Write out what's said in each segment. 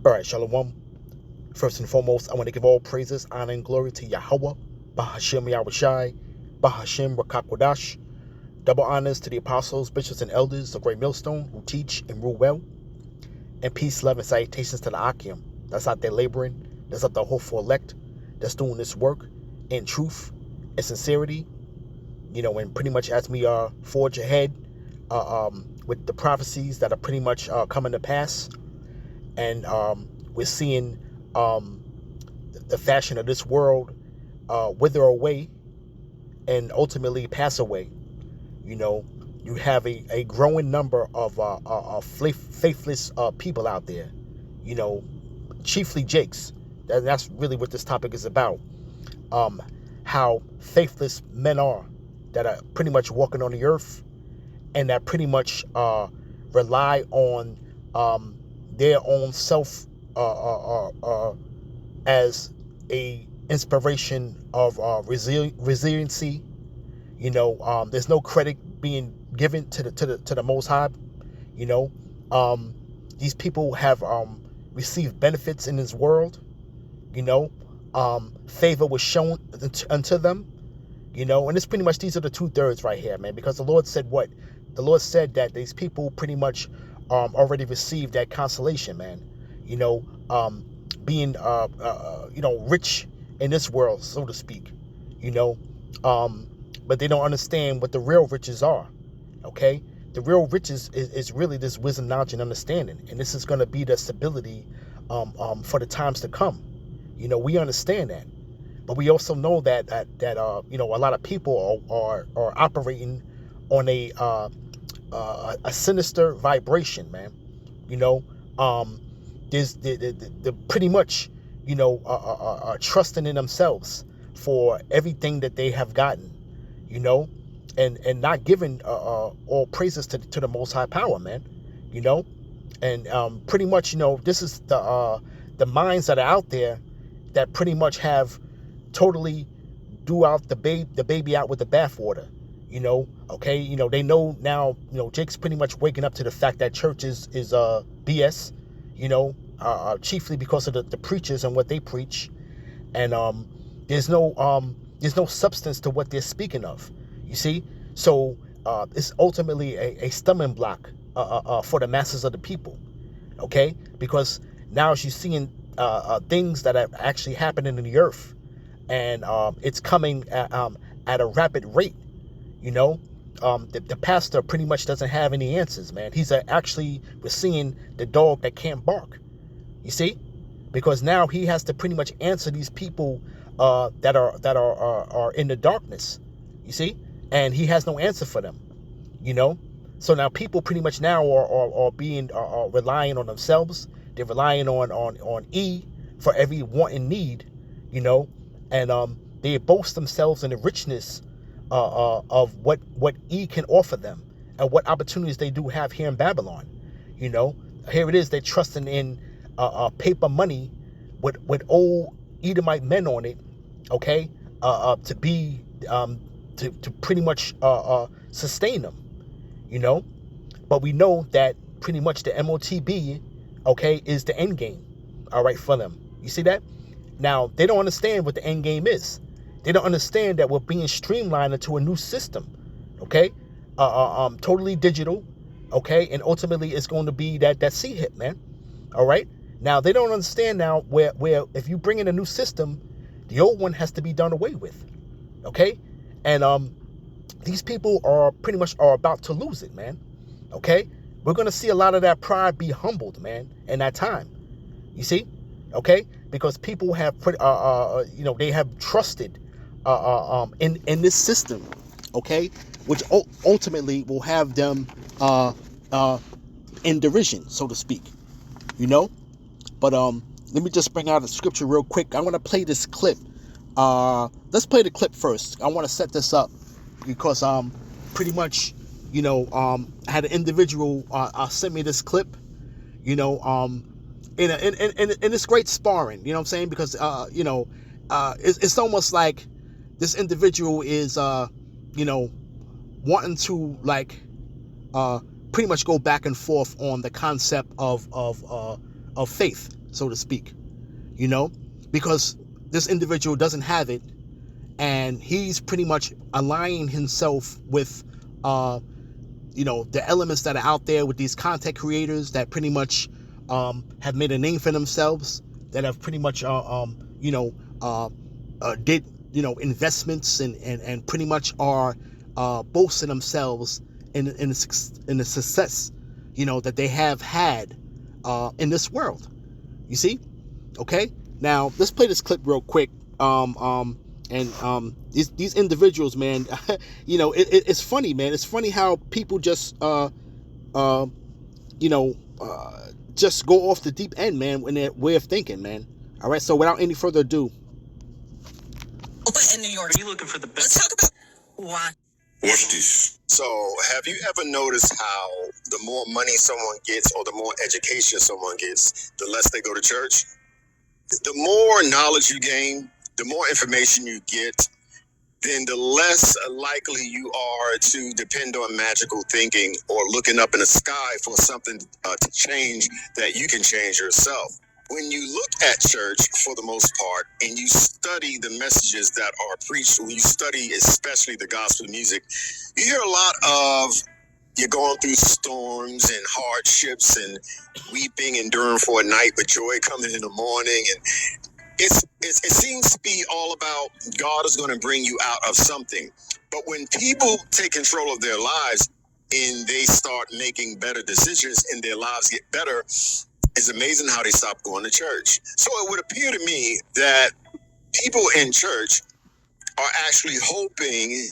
All right, Shalom. First and foremost, I want to give all praises, honor, and glory to Yahweh, Bahashem Yahushai, Bahashem Rakakwadash. Double honors to the apostles, bishops, and elders of Great Millstone who teach and rule well. And peace, love, and salutations to the Akim that's out there laboring, that's out there hopeful elect, that's doing this work in truth and sincerity. And pretty much as we forge ahead with the prophecies that are pretty much coming to pass. And we're seeing the fashion of this world wither away and ultimately pass away. You have a growing number of faithless people out there, chiefly Jakes. That's really what this topic is about. How faithless men are that are pretty much walking on the earth and that pretty much rely on their own self as a inspiration of resiliency. There's no credit being given to the Most High. These people have received benefits in this world. Favor was shown unto them. And it's pretty much these are the 2/3 right here, man. Because the Lord said what? The Lord said that these people pretty much already received that consolation, man. Being rich in this world, so to speak. But they don't understand what the real riches are. Okay, the real riches is really this wisdom, knowledge, and understanding, and this is going to be the stability for the times to come. We understand that, but we also know that a lot of people are operating on a sinister vibration, man. There's the pretty much trusting in themselves for everything that they have gotten, and not giving all praises to the Most High Power, man. And pretty much this is the minds that are out there that pretty much have totally threw out the baby out with the bathwater. Okay, they know now. Jake's pretty much waking up to the fact that church is BS. Chiefly because of the preachers and what they preach, and there's no substance to what they're speaking of. You see, so it's ultimately a stumbling block for the masses of the people. Okay, because now she's seeing things that are actually happening in the earth, and it's coming at a rapid rate. The pastor pretty much doesn't have any answers, man. He's we're seeing the dog that can't bark. You see, because now he has to pretty much answer these people that are in the darkness. You see, and he has no answer for them. So now people pretty much now are being relying on themselves. They're relying on E for every want and need. And they boast themselves in the richness of what E can offer them and what opportunities they do have here in Babylon. Here it is, they're trusting in paper money with old Edomite men on it, okay, to be to pretty much sustain them, but we know that pretty much the MOTB, okay, is the end game, all right, for them. You see that? Now they don't understand what the end game is. They don't understand that we're being streamlined into a new system, okay, totally digital, okay, and ultimately it's going to be that C hit, man. All right. Now they don't understand now where if you bring in a new system, the old one has to be done away with, okay, and these people are pretty much about to lose it, man. Okay, we're gonna see a lot of that pride be humbled, man, in that time. You see, okay, because people have they have trusted in this system, okay, which ultimately will have them in derision, so to speak, But let me just bring out a scripture real quick. I want to play this clip. Let's play the clip first. I want to set this up because pretty much I had an individual sent me this clip, in this great sparring. You know what I'm saying? Because it's almost like this individual is wanting to pretty much go back and forth on the concept of faith. so to speak, you know, because this individual doesn't have it, and he's pretty much aligning himself with, the elements that are out there with these content creators that pretty much have made a name for themselves, that have pretty much, did, investments and pretty much are boasting themselves in the success, that they have had in this world. You see? Okay? Now, let's play this clip real quick. These individuals, man, it's funny, man. It's funny how people just just go off the deep end, man, in their way of thinking, man. All right, so without any further ado, in New York, are you looking for the best? Let's talk about why. Watch this. So, have you ever noticed how the more money someone gets or the more education someone gets, the less they go to church? The more knowledge you gain, the more information you get, then the less likely you are to depend on magical thinking or looking up in the sky for something to change that you can change yourself. When you look at church, for the most part, and you study the messages that are preached, when you study especially the gospel music, you hear a lot of you're going through storms and hardships and weeping, enduring for a night, but joy coming in the morning. And it seems to be all about God is going to bring you out of something. But when people take control of their lives and they start making better decisions and their lives get better, it's amazing how they stop going to church. So it would appear to me that people in church are actually hoping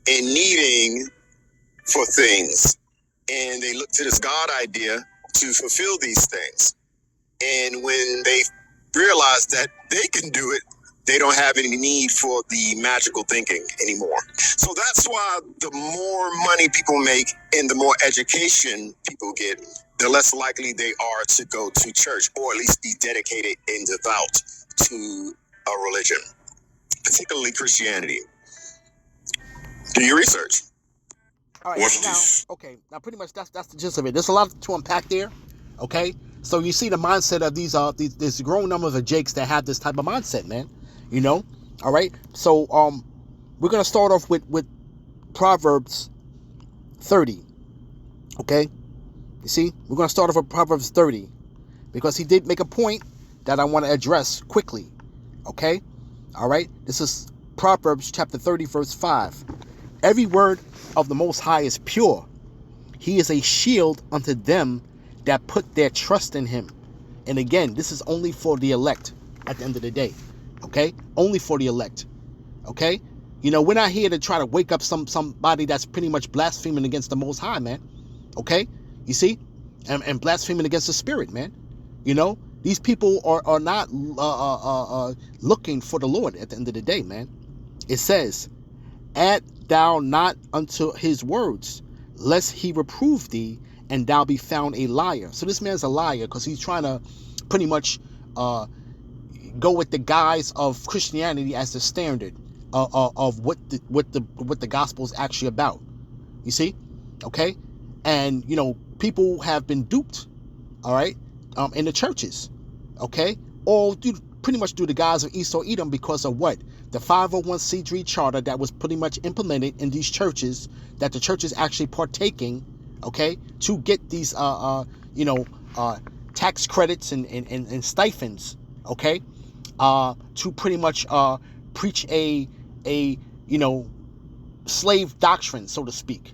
and needing for things. And they look to this God idea to fulfill these things. And when they realize that they can do it, they don't have any need for the magical thinking anymore. So that's why the more money people make and the more education people get, the less likely they are to go to church or at least be dedicated and devout to a religion, particularly Christianity. Do your research. all right, now pretty much that's the gist of it. There's a lot to unpack there. Okay, so you see the mindset of these growing numbers of Jakes that have this type of mindset, man. All right. So we're gonna start off with Proverbs 30. Okay, you see, we're gonna start off with Proverbs 30 because he did make a point that I want to address quickly. Okay, all right. This is Proverbs chapter 30, verse 5. Every word of the Most High is pure. He is a shield unto them that put their trust in him. And again, this is only for the elect at the end of the day. Okay? Only for the elect. Okay? We're not here to try to wake up somebody that's pretty much blaspheming against the Most High, man. Okay? You see? And blaspheming against the Spirit, man. These people are not looking for the Lord at the end of the day, man. It says, add thou not unto his words, lest he reprove thee, and thou be found a liar. So this man's a liar because he's trying to pretty much go with the guise of Christianity as the standard of what the gospel is actually about. You see? Okay? And people have been duped, all right, in the churches. Okay? All pretty much through the guise of Esau Edom because of what? The 501c3 charter that was pretty much implemented in these churches, that the church is actually partaking, okay, to get these tax credits and stipends, okay, to pretty much preach a slave doctrine, so to speak.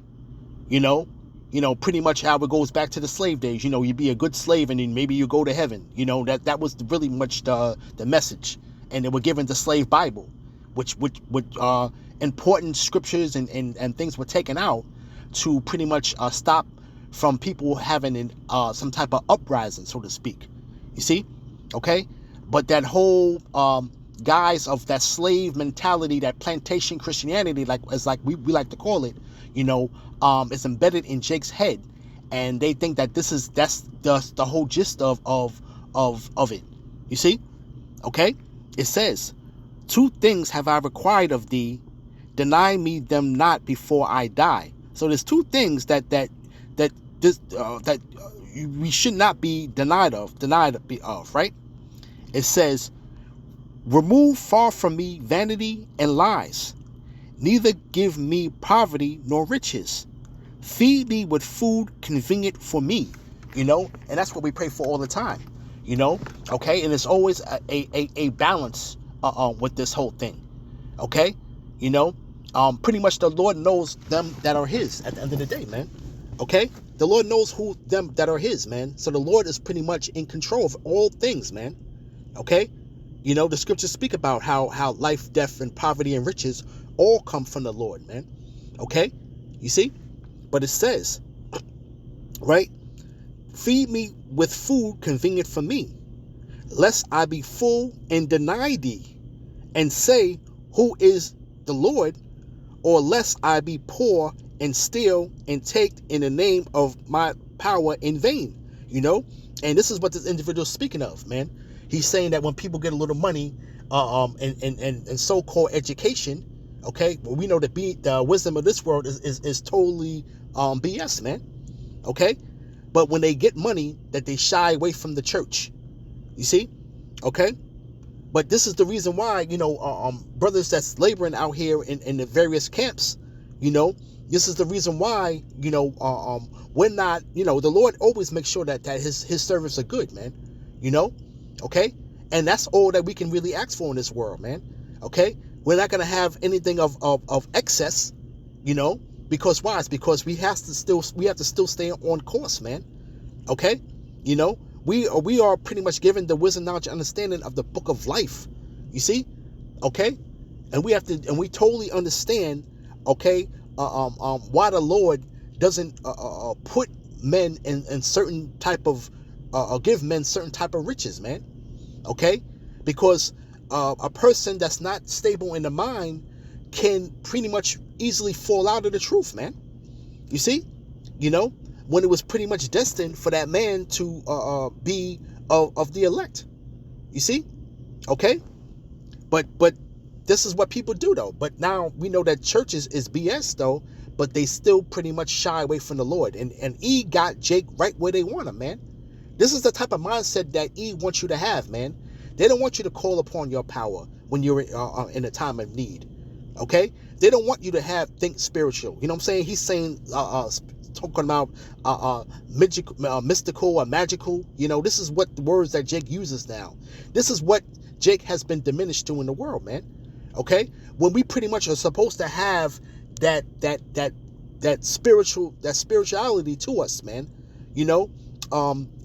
Pretty much how it goes back to the slave days. You be a good slave and then maybe you go to heaven. That was really much the message. And they were given the slave Bible, which important scriptures and things were taken out to pretty much stop from people having some type of uprising, so to speak. You see? Okay? But that whole guise of that slave mentality, that plantation Christianity, like we like to call it, is embedded in Jake's head, and they think that that's the whole gist of it. You see? Okay? It says, 2 things have I required of thee, deny me them not before I die. So there's 2 things that we should not be denied of, right? It says, remove far from me vanity and lies. Neither give me poverty nor riches. Feed me with food convenient for me. And that's what we pray for all the time. Okay? And it's always a balance with this whole thing. Okay? Pretty much the Lord knows them that are his at the end of the day, man. Okay? The Lord knows who them that are his, man. So the Lord is pretty much in control of all things, man. Okay? The scriptures speak about how life, death, and poverty and riches all come from the Lord, man. Okay? You see? But it says, right? Feed me with food convenient for me, lest I be full and deny thee, and say, who is the Lord? Or lest I be poor and steal and take in the name of my power in vain. And this is what this individual is speaking of, man. He's saying that when people get a little money, and so-called education, okay, well, we know that the wisdom of this world is totally BS, man. Okay, but when they get money, that they shy away from the church. You see, okay. But this is the reason why, brothers that's laboring out here in the various camps, this is the reason why, we're not, the Lord always makes sure that his servants are good, man. Okay. And that's all that we can really ask for in this world, man. Okay. We're not going to have anything of excess, because why? It's because we have to still stay on course, man. Okay. We are pretty much given the wisdom, knowledge, and understanding of the book of life. You see? Okay? And we totally understand, okay, why the Lord doesn't put men in certain type of give men certain type of riches, man. Okay? Because a person that's not stable in the mind can pretty much easily fall out of the truth, man. You see? When it was pretty much destined for that man to be of the elect. You see? Okay? But this is what people do, though. But now we know that churches is BS, though, but they still pretty much shy away from the Lord. And E got Jake right where they want him, man. This is the type of mindset that E wants you to have, man. They don't want you to call upon your power when you're in a time of need. Okay? They don't want you to think spiritual. You know what I'm saying? He's saying talking about mystical or magical. This is what the words that Jake uses now. This is what Jake has been diminished to in the world, man. Okay, when we pretty much are supposed to have that spirituality to us, man.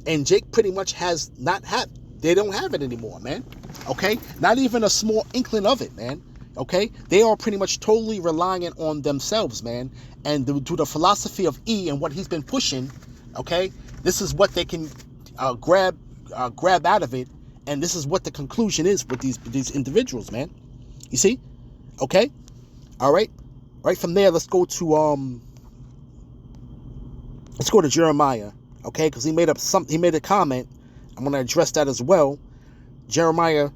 And Jake pretty much has not had. They don't have it anymore, man. Okay, not even a small inkling of it, man. Okay, they are pretty much totally relying on themselves, man. And to the philosophy of E and what he's been pushing, okay, this is what they can grab out of it, and this is what the conclusion is with these individuals, man. You see? Okay, all right. Right from there, let's go to Jeremiah, okay, because he made a comment. I'm gonna address that as well. Jeremiah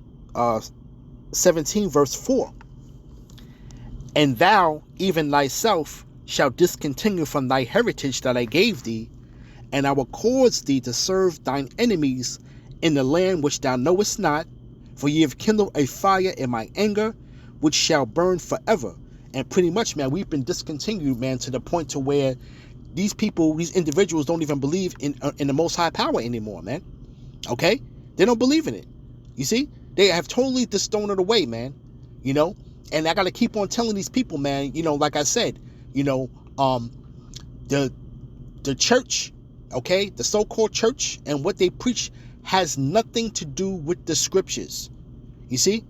17 verse 4. And thou, even thyself, shalt discontinue from thy heritage that I gave thee, and I will cause thee to serve thine enemies in the land which thou knowest not, for ye have kindled a fire in my anger, which shall burn forever. And pretty much, man, we've been discontinued, man, to the point to where these individuals don't even believe in the Most High power anymore, man. Okay? They don't believe in it. You see? They have totally just thrown it away, man. And I got to keep on telling these people, man, like I said, the church, okay, the so-called church and what they preach has nothing to do with the scriptures. You see?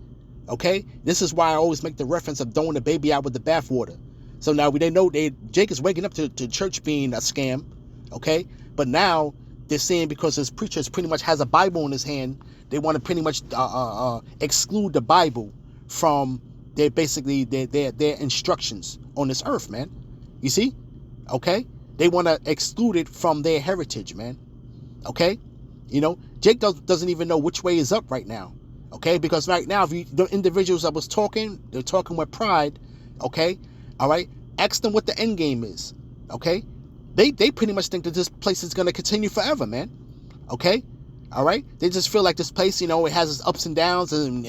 Okay? This is why I always make the reference of throwing the baby out with the bathwater. So now they know Jake is waking up to church being a scam, okay? But now they're saying because his preacher pretty much has a Bible in his hand, they want to pretty much exclude the Bible from their instructions on this earth, man. You see? Okay? They want to exclude it from their heritage, man. Okay? Jake doesn't even know which way is up right now. Okay? Because right now, the individuals that was talking, they're talking with pride. Okay? All right? Ask them what the end game is. Okay? They pretty much think that this place is going to continue forever, man. Okay? All right? They just feel like this place, it has its ups and downs, and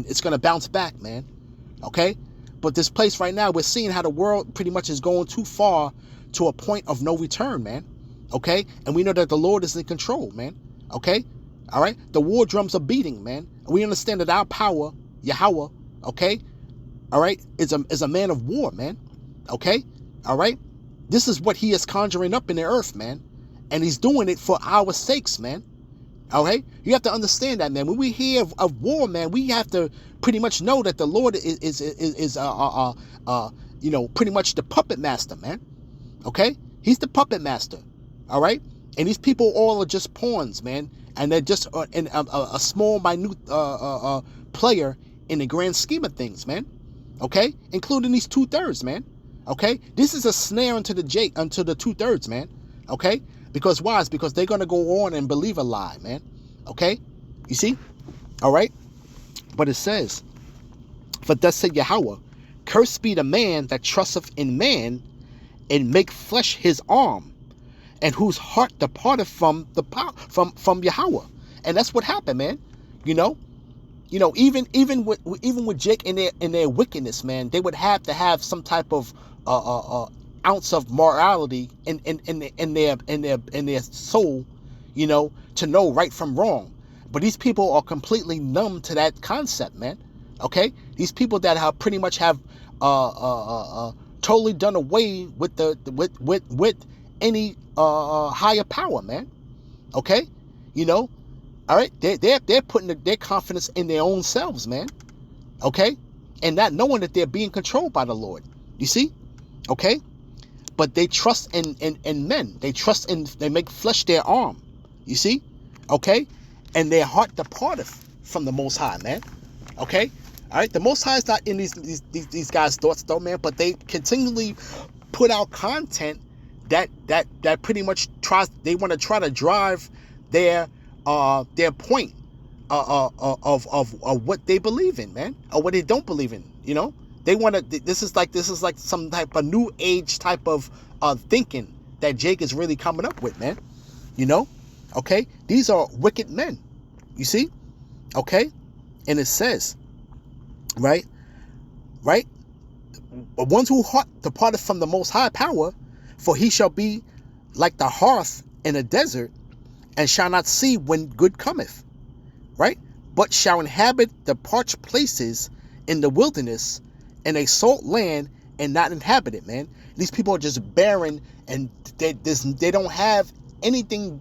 it's going to bounce back, man. Okay? But this place right now, we're seeing how the world pretty much is going too far to a point of no return, man. Okay? And we know that the Lord is in control, man. Okay? All right? The war drums are beating, man. And we understand that our power, Yahweh, okay? All right? Is a man of war, man. Okay? All right? This is what he is conjuring up in the earth, man. And he's doing it for our sakes, man. Okay? You have to understand that, man. When we hear of war, man, we have to pretty much know that the Lord is pretty much the puppet master, man. Okay? He's the puppet master. All right? And these people all are just pawns, man. And they're just a small, minute player in the grand scheme of things, man. Okay? Including these 2/3, man. Okay? This is a snare unto the 2/3, man. Okay? Because why? It's because they're going to go on and believe a lie, man. Okay? You see? All right? But it says, for thus said Yahweh, cursed be the man that trusteth in man and make flesh his arm, and whose heart departed from the power from Yahweh. And that's what happened, man. Even with Jake in their wickedness, man, they would have to have some type of ounce of morality in their soul, to know right from wrong. But these people are completely numb to that concept, man. Okay, these people that have pretty much have totally done away with with any higher power, man. Okay, all right, they're putting their confidence in their own selves, man. Okay, and not knowing that they're being controlled by the Lord. You see, okay. But they trust in men. They make flesh their arm. You see? Okay? And their heart departeth from the Most High, man. Okay? All right? The Most High is not in these guys' thoughts, though, man. But they continually put out content that pretty much they want to try to drive their point of what they believe in, man. Or what they don't believe in, They want to. This is like some type of new age type of thinking that Jake is really coming up with, man. Okay. These are wicked men. You see, okay. And it says, right, ones who heart departed from the Most High power, for he shall be like the hearth in a desert, and shall not see when good cometh, right, but shall inhabit the parched places in the wilderness, in a salt land, and not inhabited, man. These people are just barren, and they don't have anything,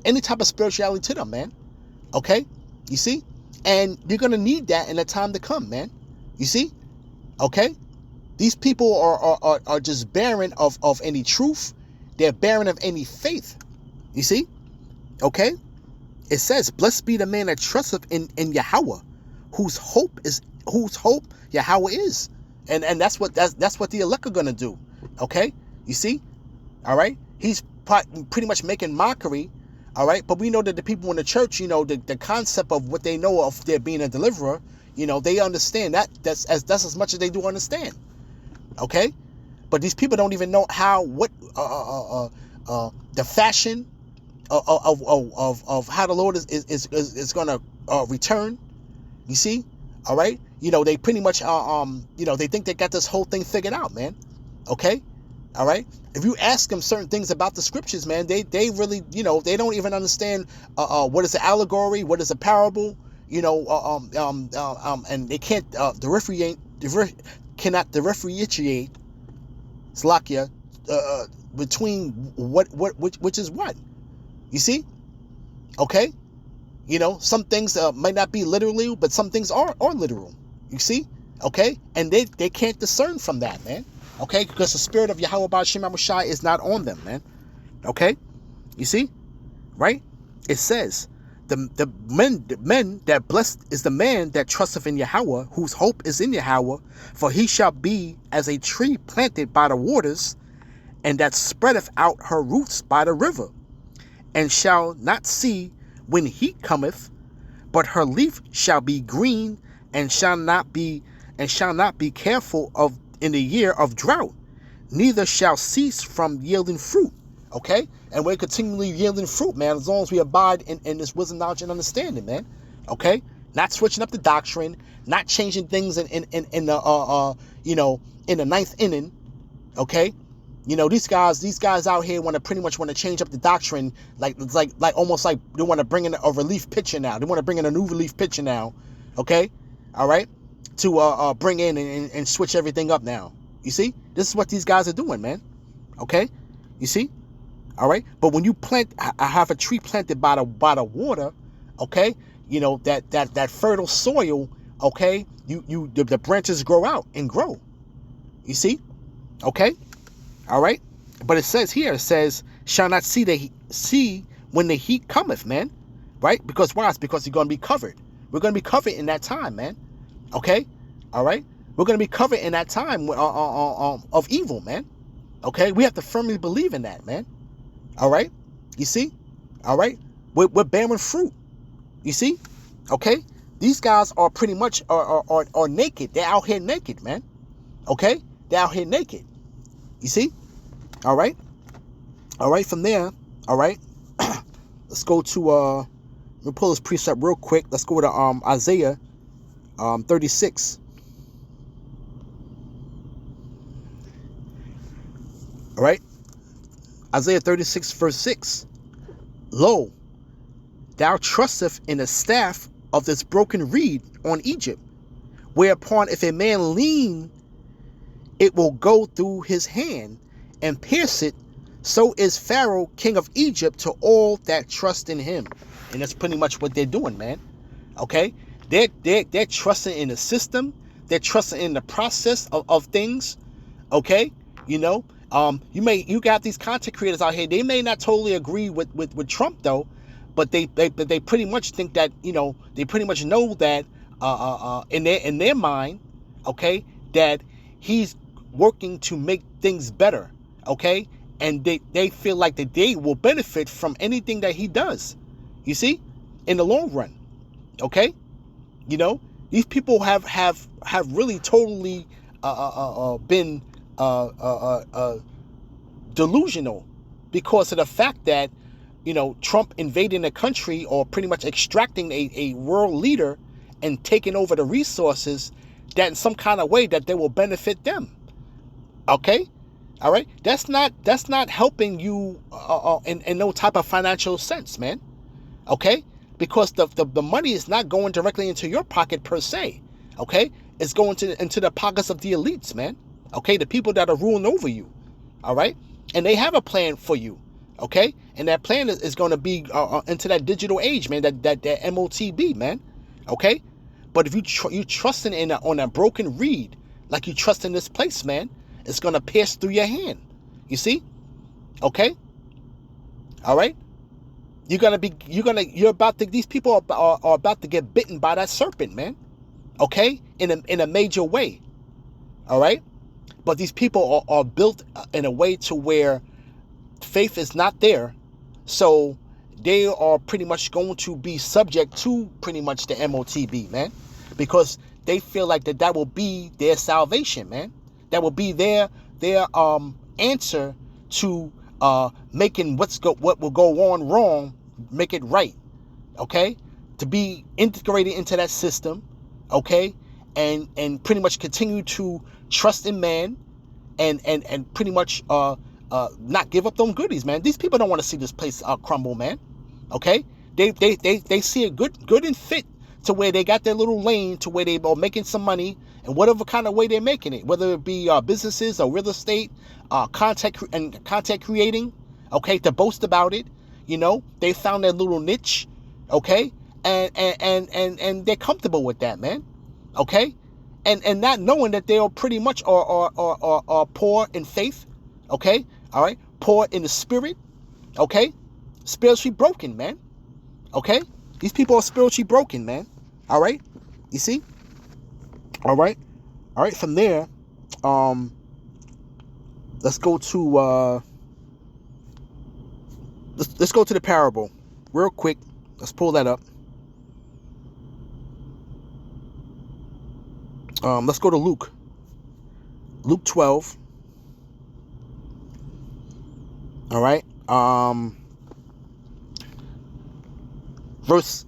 any type of spirituality to them, man. Okay, you see, and you're gonna need that in the time to come, man. You see, okay, these people are just barren of any truth. They're barren of any faith. You see, okay. It says, "Blessed be the man that trusteth in Yahweh, whose hope Yahweh is," and that's what the elect are gonna do. Okay, you see, all right. He's pretty much making mockery, all right. But we know that the people in the church, the concept of what they know of there being a deliverer, they understand that. That's as much as they do understand. Okay, but these people don't even know the fashion of how the Lord is gonna return. You see, all right. They pretty much they think they got this whole thing figured out, man. Okay, all right. If you ask them certain things about the scriptures, man, they really they don't even understand what is an allegory, what is a parable, and they can't cannot differentiate Slakia between which is what. You see, okay. Some things might not be literally, but some things are literal. You see? Okay? And they can't discern from that, man. Okay? Because the spirit of Yahweh Ba'ashem Amushai is not on them, man. Okay? You see? Right? It says, the men that blessed is the man that trusteth in Yahweh, whose hope is in Yahweh, for he shall be as a tree planted by the waters, and that spreadeth out her roots by the river, and shall not see when heat cometh, but her leaf shall be green, and shall not be careful of in the year of drought, neither shall cease from yielding fruit. Okay? And we're continually yielding fruit, man, as long as we abide in this wisdom, knowledge, and understanding, man. Okay? Not switching up the doctrine, not changing things in the in the ninth inning. Okay? These guys out here pretty much want to change up the doctrine, like it's like almost like they want to bring in a relief pitcher now. They want to bring in a new relief pitcher now. Okay? All right? To bring in and switch everything up now. You see? This is what these guys are doing, man. Okay? You see? All right? But when you I have a tree planted by the water, okay? That fertile soil, okay? The branches grow out and grow. You see? Okay? All right? But it says here, shall not see when the heat cometh, man. Right? Because why? It's because you're going to be covered. We're going to be covered in that time, man. Okay? All right? We're going to be covered in that time of evil, man. Okay? We have to firmly believe in that, man. All right? You see? All right? We're bearing fruit. You see? Okay? These guys are pretty much are naked. They're out here naked, man. Okay? They're out here naked. You see? All right? All right, from there, all right? Let's go to let me pull this precept real quick. Let's go to Isaiah 36. All right? Isaiah 36, verse 6. Lo, thou trusteth in the staff of this broken reed on Egypt, whereupon if a man lean, it will go through his hand and pierce it. So is Pharaoh, king of Egypt, to all that trust in him. And that's pretty much what they're doing, man. Okay? They're trusting in the system. They're trusting in the process of things. Okay? You got these content creators out here. They may not totally agree with Trump though, but they pretty much think that, they pretty much know that in their mind, okay, that he's working to make things better, okay? And they feel like that they will benefit from anything that he does. You see? In the long run. Okay? These people have really totally been delusional because of the fact that Trump invading a country or pretty much extracting a world leader and taking over the resources that in some kind of way that they will benefit them. Okay? All right? That's not helping you in no type of financial sense, man. Okay? Because the money is not going directly into your pocket per se. Okay? It's going into the pockets of the elites, man. Okay? The people that are ruling over you. All right? And they have a plan for you. Okay? And that plan is going to be into that digital age, man. That MOTB, man. Okay? But if you trusting on a broken reed, like you trust in this place, man, it's going to pierce through your hand. You see? Okay? All right? These people are about to get bitten by that serpent, man. Okay? In a major way. All right? But these people are built in a way to where faith is not there. So they are pretty much going to be subject to pretty much the MOTB, man. Because they feel like that will be their salvation, man. That will be their answer to making what will go on wrong, make it right. Okay? To be integrated into that system, okay? And pretty much continue to trust in man and pretty much not give up them goodies, man. These people don't want to see this place crumble, man. Okay? They see it good and fit to where they got their little lane to where they are making some money and whatever kind of way they're making it, whether it be businesses or real estate, content creating, okay, to boast about it. They found their little niche, okay, and they're comfortable with that, man. Okay? And not knowing that they are pretty much are poor in faith, okay? All right? Poor in the spirit, okay? Spiritually broken, man. Okay? These people are spiritually broken, man. All right? You see? All right? All right, from there, let's go to let's go to the parable real quick. Let's pull that up. Let's go to Luke 12. All right. Verse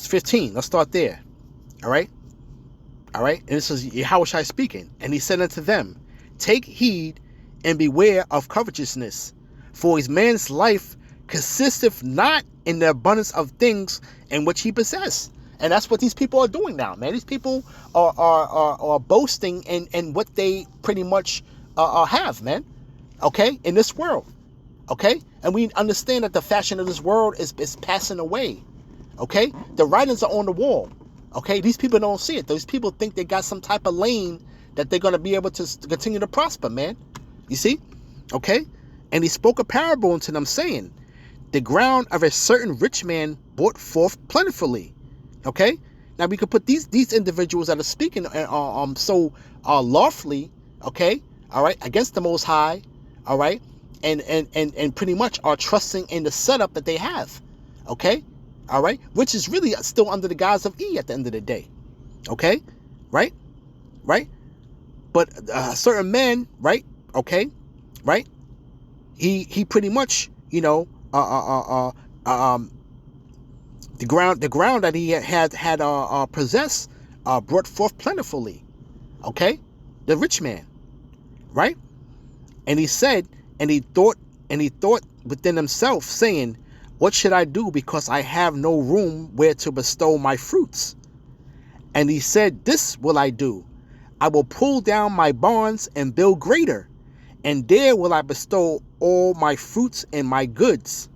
15. Let's start there. All right. All right. And this is Yahushua speaking. And he said unto them, take heed and beware of covetousness, for his man's life consisteth not in the abundance of things in which he possess. And that's what these people are doing now, man. These people are boasting in what they pretty much have, man. Okay, in this world. Okay, and we understand that the fashion of this world is passing away. Okay, the writings are on the wall. Okay, these people don't see it. Those people think they got some type of lane that they're going to be able to continue to prosper, man. You see? Okay, and he spoke a parable unto them, saying, the ground of a certain rich man brought forth plentifully. Okay, now we could put these individuals that are speaking so lawfully, okay, all right, against the Most High, all right, and pretty much are trusting in the setup that they have, okay, all right, which is really still under the guise of E at the end of the day, okay, right, but certain men, right, okay, right, he pretty much, you know, the ground that he had possessed brought forth plentifully, okay, the rich man, right, and he said, and he thought within himself, saying, what should I do, because I have no room where to bestow my fruits? And he said, this will I do, I will pull down my barns and build greater, and there will I bestow all my fruits and my goods.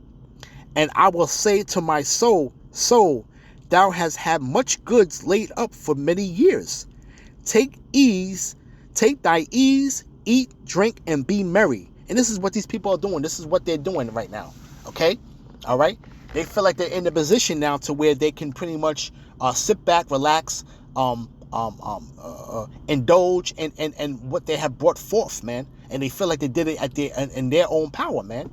And I will say to my soul, soul, thou hast had much goods laid up for many years. Take thy ease, eat, drink, and be merry. And this is what these people are doing. This is what they're doing right now. Okay? All right? They feel like they're in the position now to where they can pretty much sit back, relax, indulge in what they have brought forth, man. And they feel like they did it in their own power, man.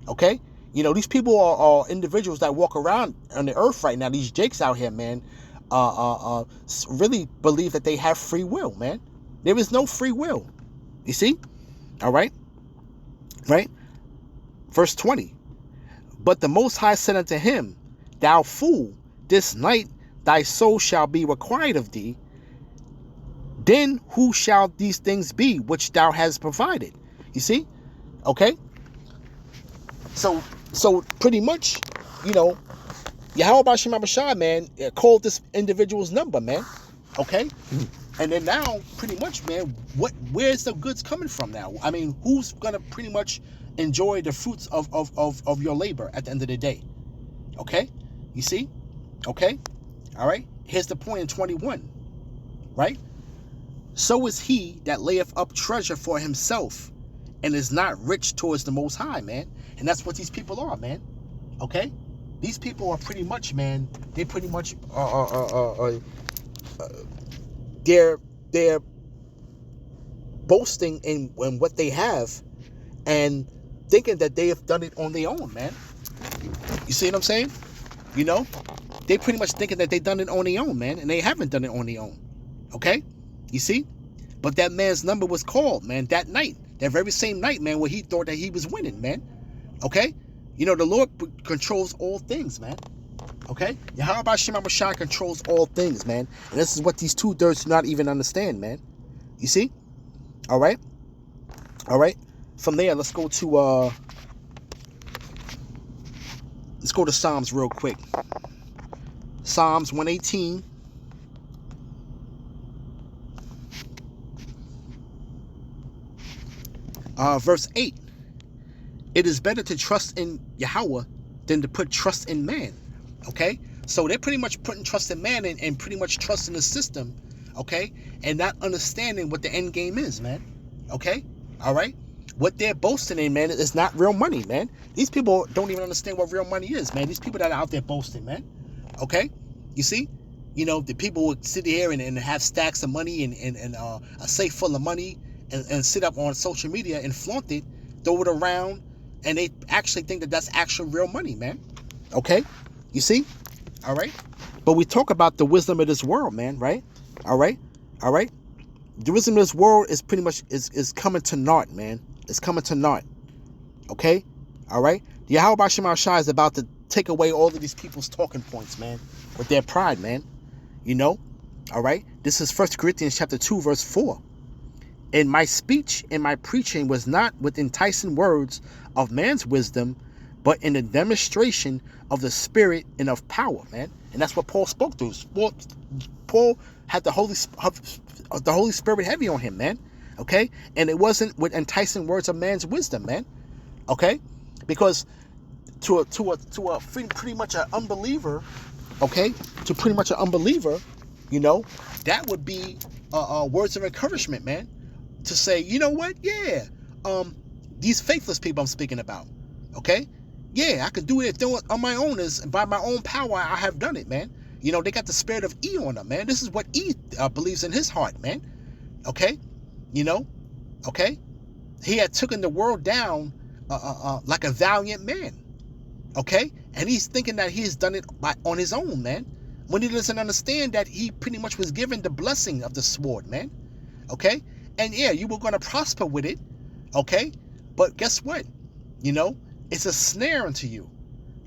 Okay? You know, these people are individuals that walk around on the earth right now. These jakes out here, man, really believe that they have free will, man. There is no free will. You see? All right? Right? Verse 20. But the Most High said unto him, thou fool, this night thy soul shall be required of thee. Then who shall these things be which thou hast provided? You see? Okay? So pretty much, you know, Yahweh Shem Abishai, man, called this individual's number, man. Okay? And then now, pretty much, man, where's the goods coming from now? I mean, who's gonna pretty much enjoy the fruits of your labor at the end of the day? Okay? You see? Okay? All right? Here's the point in 21. Right? So is he that layeth up treasure for himself and is not rich towards the Most High, man. And that's what these people are, man. Okay? These people are pretty much, man, they pretty much they're boasting in what they have and thinking that they have done it on their own, man. You see what I'm saying? You know? They pretty much thinking that they've done it on their own, man, and they haven't done it on their own. Okay? You see? But that man's number was called, man, that night. That very same night, man, where he thought that he was winning, man. Okay? You know, the Lord controls all things, man. Okay? Yahweh Shem Abishai controls all things, man. And this is what these two dirts do not even understand, man. You see? All right? All right? From there, let's go to Psalms real quick. Psalms 118. Verse 8. It is better to trust in Yahweh than to put trust in man. Okay? So they're pretty much putting trust in man and pretty much trusting the system. Okay? And not understanding what the end game is, man. Okay? All right? What they're boasting in, man, is not real money, man. These people don't even understand what real money is, man. These people that are out there boasting, man. Okay? You see? You know, the people would sit here and have stacks of money and a safe full of money and sit up on social media and flaunt it, throw it around, and they actually think that that's actual real money, man. Okay? You see? All right? But we talk about the wisdom of this world, man, right? All right? All right? The wisdom of this world is pretty much is coming to naught, man. It's coming to naught. Okay? All right? The Yahweh Shema Shai is about to take away all of these people's talking points, man, with their pride, man. You know? All right? This is 1 Corinthians chapter 2, verse 4. And my speech and my preaching was not with enticing words of man's wisdom, but in the demonstration of the Spirit and of power, man. And that's what Paul spoke through. Paul had the Holy Spirit heavy on him, man. Okay? And it wasn't with enticing words of man's wisdom, man. Okay? Because to pretty much an unbeliever, okay? To pretty much an unbeliever, you know, that would be words of encouragement, man. To say, you know what? Yeah. These faithless people I'm speaking about. Okay? Yeah, I can do it on my own. By my own power, I have done it, man. You know, they got the spirit of E on them, man. This is what E believes in his heart, man. Okay? You know? Okay? He had taken the world down like a valiant man. Okay? And he's thinking that he has done it on his own, man. When he doesn't understand that he pretty much was given the blessing of the sword, man. Okay? And yeah, you were going to prosper with it. Okay? But guess what? You know, it's a snare unto you.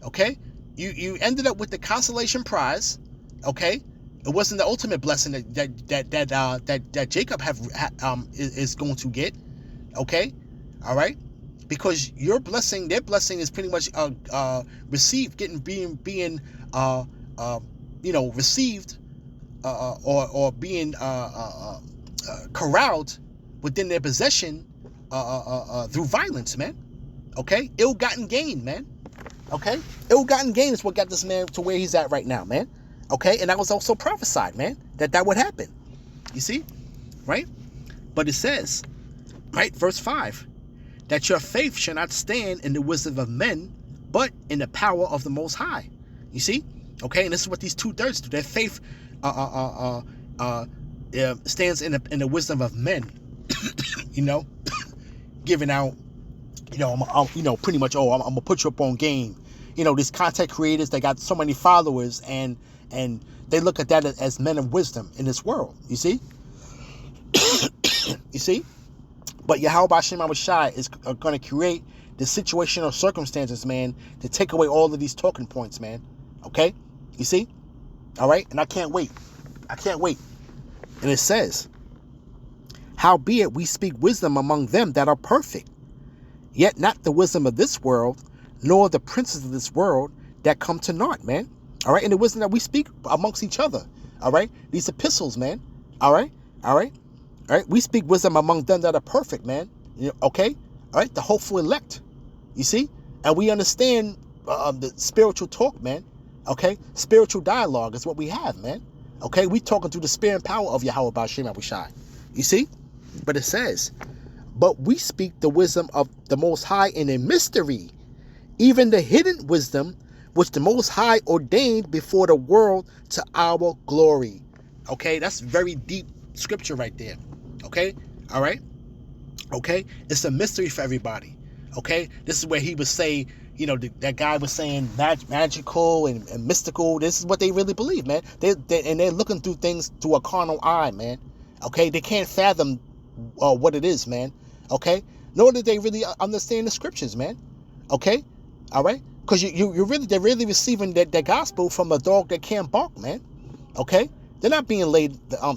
Okay? You ended up with the consolation prize. Okay? It wasn't the ultimate blessing that Jacob is going to get. Okay? All right? Because your blessing, their blessing is pretty much received, received or being corralled within their possession through violence, man. Okay? Ill-gotten gain, man. Okay? Ill-gotten gain is what got this man to where he's at right now, man. Okay? And that was also prophesied, man, that would happen. You see? Right? But it says, right, verse 5, that your faith shall not stand in the wisdom of men, but in the power of the Most High. You see? Okay? And this is what these two-thirds do. Their faith stands in the wisdom of men. You know? Giving out, you know, I'm pretty much, I'm gonna put you up on game. You know, these content creators, they got so many followers, and they look at that as men of wisdom in this world. You see? You see? But Yahweh Shem Shai is going to create the situational circumstances, man, to take away all of these talking points, man. Okay? You see? All right? And I can't wait. I can't wait. And it says, howbeit we speak wisdom among them that are perfect, yet not the wisdom of this world, nor the princes of this world that come to naught, man. All right? And the wisdom that we speak amongst each other. All right? These epistles, man. All right? All right? All right? We speak wisdom among them that are perfect, man. You know, okay? All right? The hopeful elect. You see? And we understand the spiritual talk, man. Okay? Spiritual dialogue is what we have, man. Okay? We talking through the spirit and power of Yahweh B'Shem Abushai. You see? But it says, but we speak the wisdom of the Most High in a mystery, even the hidden wisdom which the Most High ordained before the world to our glory. Okay? That's very deep scripture right there. Okay? All right? Okay? It's a mystery for everybody. Okay? This is where he would say, you know, that guy was saying magical and mystical. This is what they really believe, man. They're looking through things through a carnal eye, man. Okay? They can't fathom what it is, man. Okay? Nor do they really understand the scriptures, man. Okay? All right? Because they're really receiving that gospel from a dog that can't bark, man. Okay? They're not being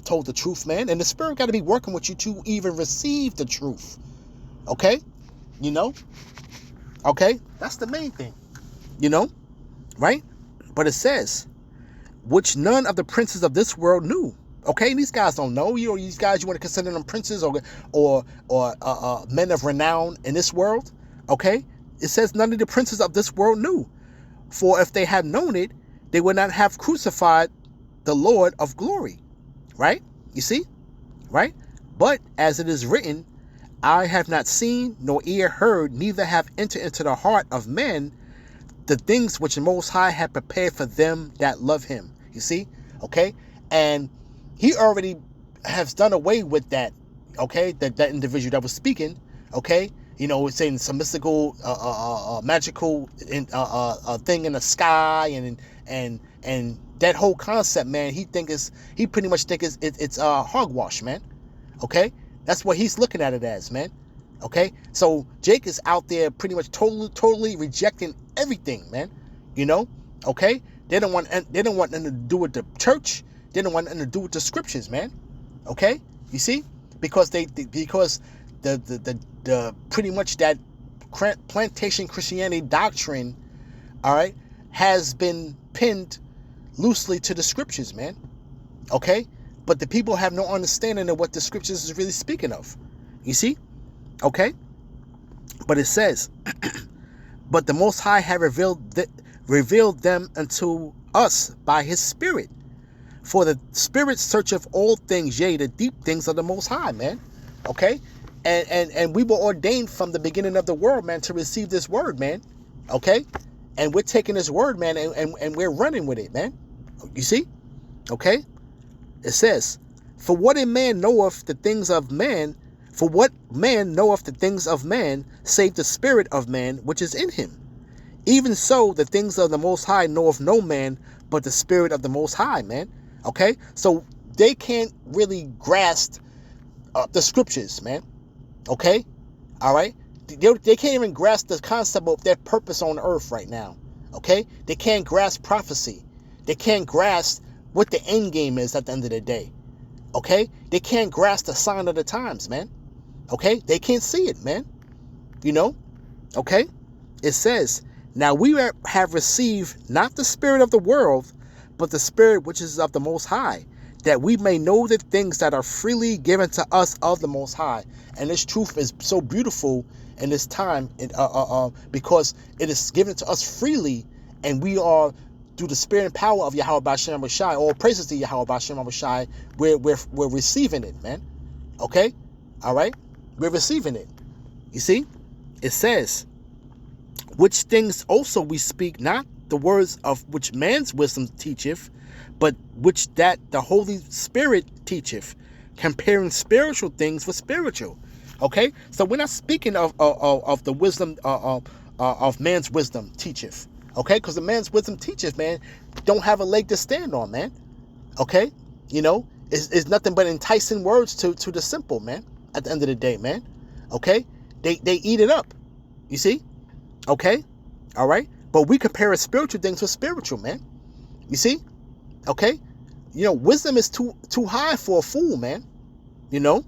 told the truth, man. And the Spirit got to be working with you to even receive the truth. Okay? You know? Okay? That's the main thing. You know? Right? But it says, which none of the princes of this world knew. Okay? These guys don't know. You know, these guys, you want to consider them princes or men of renown in this world. Okay? It says none of the princes of this world knew. For if they had known it, they would not have crucified the Lord of glory. Right? You see? Right? But as it is written, I have not seen, nor ear heard, neither have entered into the heart of men the things which the Most High had prepared for them that love him. You see? Okay? And he already has done away with that. Okay? That individual that was speaking. Okay? You know, it's saying some mystical, magical thing in the sky and that whole concept, man. He pretty much think it's hogwash, man. Okay? That's what he's looking at it as, man. Okay, so Jake is out there pretty much totally rejecting everything, man. You know, okay. They don't want nothing to do with the church. They don't want nothing to do with the scriptures, man. Okay, you see, because because the pretty much that plantation Christianity doctrine, all right, has been pinned loosely to the scriptures, man. Okay, but the people have no understanding of what the scriptures is really speaking of. You see, okay, but it says, but the Most High have revealed them unto us by His Spirit. For the Spirit searcheth all things, yea, the deep things of the Most High, man. Okay, and we were ordained from the beginning of the world, man, to receive this word, man. Okay, and we're taking this word, man, and we're running with it, man. You see, okay. It says, for what a man knoweth the things of man, for what man knoweth the things of man, save the spirit of man which is in him. Even so, the things of the Most High knoweth no man, but the Spirit of the Most High, man. Okay? So they can't really grasp the scriptures, man. Okay? All right? They can't even grasp the concept of their purpose on earth right now. Okay? They can't grasp prophecy. They can't grasp what the end game is at the end of the day. Okay? They can't grasp the sign of the times, man. Okay? They can't see it, man. You know? Okay? It says, now we have received not the spirit of the world, but the Spirit which is of the Most High, that we may know the things that are freely given to us of the Most High. And this truth is so beautiful in this time, because it is given to us freely, and we are, through the Spirit and power of Yahweh B'Shem Rashai, all praises to Yahweh B'Shem Rashai, we're receiving it, man. Okay? All right? We're receiving it. You see? It says, which things also we speak, not the words of which man's wisdom teacheth, but which that the Holy Spirit teacheth, comparing spiritual things with spiritual. Okay? So we're not speaking of the wisdom of man's wisdom teacheth. Okay? Because the man's wisdom teacheth, man, don't have a leg to stand on, man. Okay? You know, it's nothing but enticing words to the simple, man, at the end of the day, man. Okay? They eat it up. You see? Okay? All right? But we compare spiritual things with spiritual, man. You see? Okay? You know, wisdom is too high for a fool, man. You know?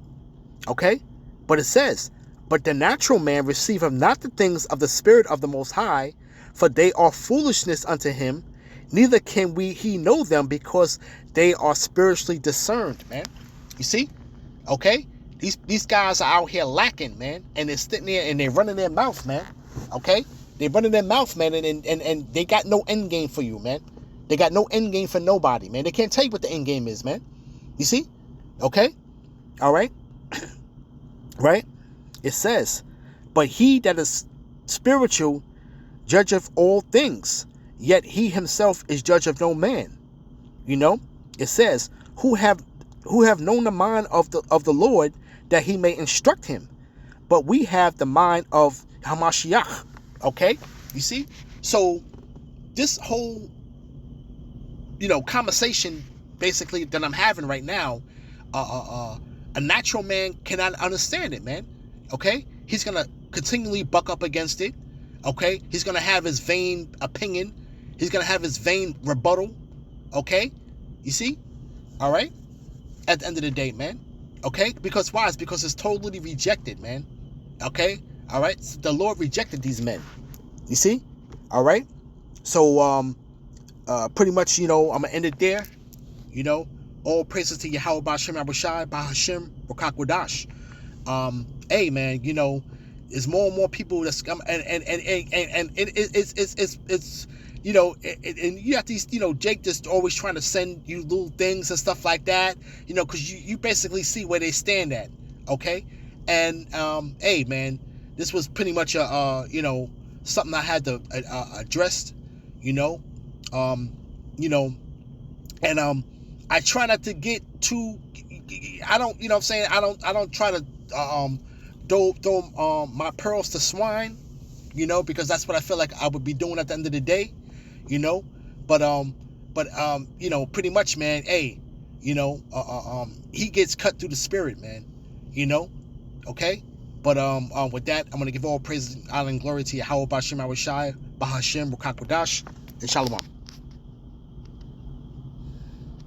Okay? But it says, but the natural man receiveth not the things of the Spirit of the Most High, for they are foolishness unto him, neither can he know them, because they are spiritually discerned, man. You see? Okay? These guys are out here lacking, man. And they're sitting there and they're running their mouth, man. Okay? They running their mouth, man, and they got no end game for you, man. They got no end game for nobody, man. They can't tell you what the end game is, man. You see? Okay? All right? Right? It says, but he that is spiritual judgeth all things, yet he himself is judge of no man. You know? It says, who have known the mind of the Lord, that he may instruct him. But we have the mind of Hamashiach. Okay? You see? So this whole, conversation basically that I'm having right now, a natural man cannot understand it, man. Okay? He's going to continually buck up against it. Okay? He's going to have his vain opinion. He's going to have his vain rebuttal. Okay? You see? All right? At the end of the day, man. Okay? Because why? It's because it's totally rejected, man. Okay? All right? So the Lord rejected these men. You see? All right? So, pretty much, I'm going to end it there. All praises to Yahweh B'Shem Abushai, B'Hashem, Rokak Wadash. Hey, man, there's more and more people that's come, and it's and you have these, Jake just always trying to send you little things and stuff like that, because you basically see where they stand at, okay? And, hey, man, this was pretty much something I had to address, and I try not to get too, I don't, what I'm saying, I don't try to throw my pearls to swine, because that's what I feel like I would be doing at the end of the day, but pretty much, man, hey, he gets cut through the spirit, man, okay? But with that, I'm gonna give all praise, honor, and glory to Yahweh Bashim Awashai, Bahashim, Rukakwadash, and Shalom.